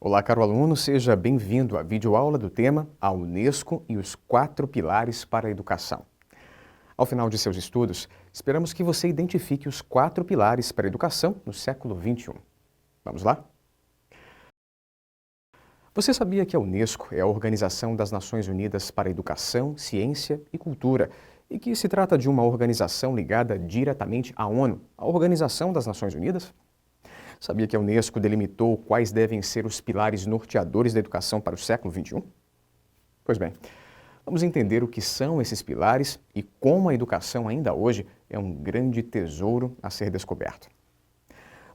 Olá, caro aluno, seja bem-vindo à videoaula do tema A Unesco e os 4 pilares para a educação. Ao final de seus estudos, esperamos que você identifique os 4 pilares para a educação no século XXI. Vamos lá? Você sabia que a Unesco é a Organização das Nações Unidas para a Educação, Ciência e Cultura e que se trata de uma organização ligada diretamente à ONU, a Organização das Nações Unidas? Sabia que a Unesco delimitou quais devem ser os pilares norteadores da educação para o século XXI? Pois bem, vamos entender o que são esses pilares e como a educação ainda hoje é um grande tesouro a ser descoberto.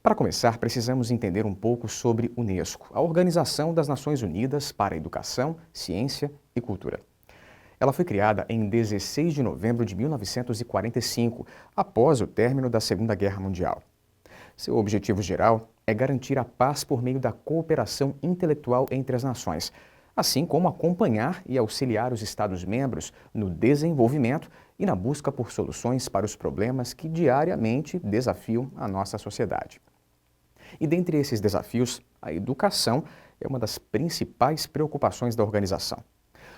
Para começar, precisamos entender um pouco sobre a Unesco, a Organização das Nações Unidas para a Educação, Ciência e Cultura. Ela foi criada em 16 de novembro de 1945, após o término da Segunda Guerra Mundial. Seu objetivo geral é garantir a paz por meio da cooperação intelectual entre as nações, assim como acompanhar e auxiliar os Estados-membros no desenvolvimento e na busca por soluções para os problemas que diariamente desafiam a nossa sociedade. E dentre esses desafios, a educação é uma das principais preocupações da organização.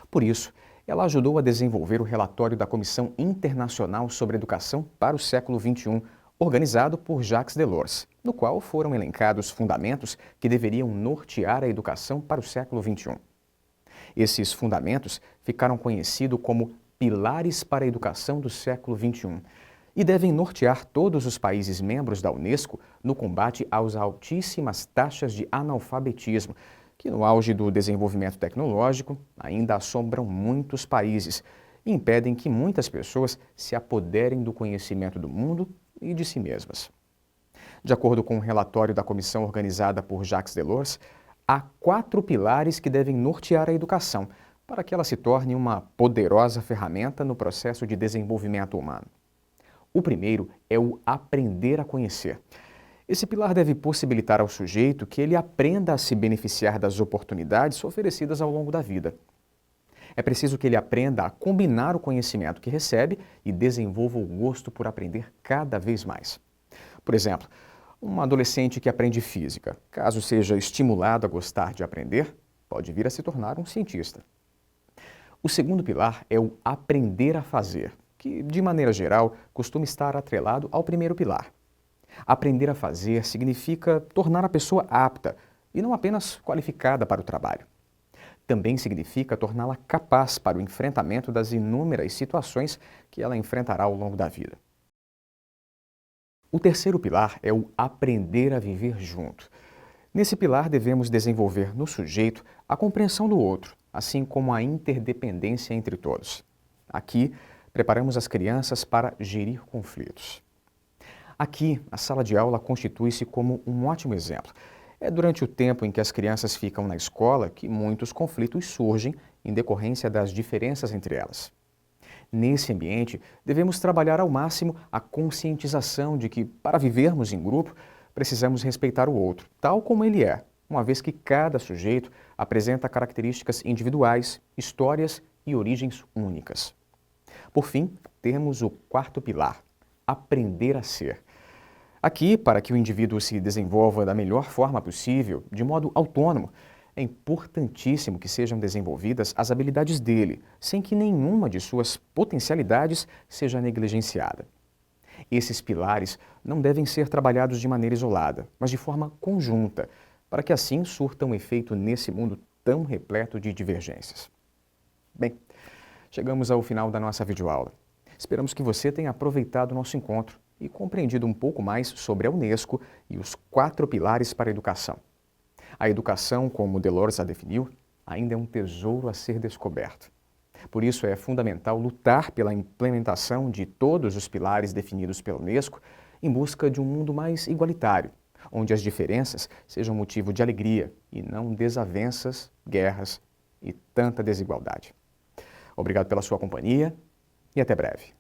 Por isso, ela ajudou a desenvolver o relatório da Comissão Internacional sobre Educação para o século XXI, organizado por Jacques Delors, no qual foram elencados fundamentos que deveriam nortear a educação para o século XXI. Esses fundamentos ficaram conhecidos como Pilares para a Educação do século XXI e devem nortear todos os países membros da Unesco no combate às altíssimas taxas de analfabetismo, que no auge do desenvolvimento tecnológico ainda assombram muitos países e impedem que muitas pessoas se apoderem do conhecimento do mundo e de si mesmas. De acordo com um relatório da comissão organizada por Jacques Delors, há 4 pilares que devem nortear a educação para que ela se torne uma poderosa ferramenta no processo de desenvolvimento humano. O primeiro é o aprender a conhecer. Esse pilar deve possibilitar ao sujeito que ele aprenda a se beneficiar das oportunidades oferecidas ao longo da vida. É preciso que ele aprenda a combinar o conhecimento que recebe e desenvolva o gosto por aprender cada vez mais. Por exemplo, um adolescente que aprende física, caso seja estimulado a gostar de aprender, pode vir a se tornar um cientista. O segundo pilar é o aprender a fazer, que, de maneira geral, costuma estar atrelado ao primeiro pilar. Aprender a fazer significa tornar a pessoa apta e não apenas qualificada para o trabalho. Também significa torná-la capaz para o enfrentamento das inúmeras situações que ela enfrentará ao longo da vida. O terceiro pilar é o aprender a viver junto. Nesse pilar devemos desenvolver no sujeito a compreensão do outro, assim como a interdependência entre todos. Aqui, preparamos as crianças para gerir conflitos. Aqui, a sala de aula constitui-se como um ótimo exemplo. É durante o tempo em que as crianças ficam na escola que muitos conflitos surgem em decorrência das diferenças entre elas. Nesse ambiente, devemos trabalhar ao máximo a conscientização de que, para vivermos em grupo, precisamos respeitar o outro, tal como ele é, uma vez que cada sujeito apresenta características individuais, histórias e origens únicas. Por fim, temos o quarto pilar, aprender a ser. Aqui, para que o indivíduo se desenvolva da melhor forma possível, de modo autônomo, é importantíssimo que sejam desenvolvidas as habilidades dele, sem que nenhuma de suas potencialidades seja negligenciada. Esses pilares não devem ser trabalhados de maneira isolada, mas de forma conjunta, para que assim surtam efeito nesse mundo tão repleto de divergências. Bem, chegamos ao final da nossa videoaula. Esperamos que você tenha aproveitado o nosso encontro e compreendido um pouco mais sobre a Unesco e os 4 pilares para a educação. A educação, como Delors a definiu, ainda é um tesouro a ser descoberto. Por isso é fundamental lutar pela implementação de todos os pilares definidos pela Unesco em busca de um mundo mais igualitário, onde as diferenças sejam motivo de alegria e não desavenças, guerras e tanta desigualdade. Obrigado pela sua companhia e até breve.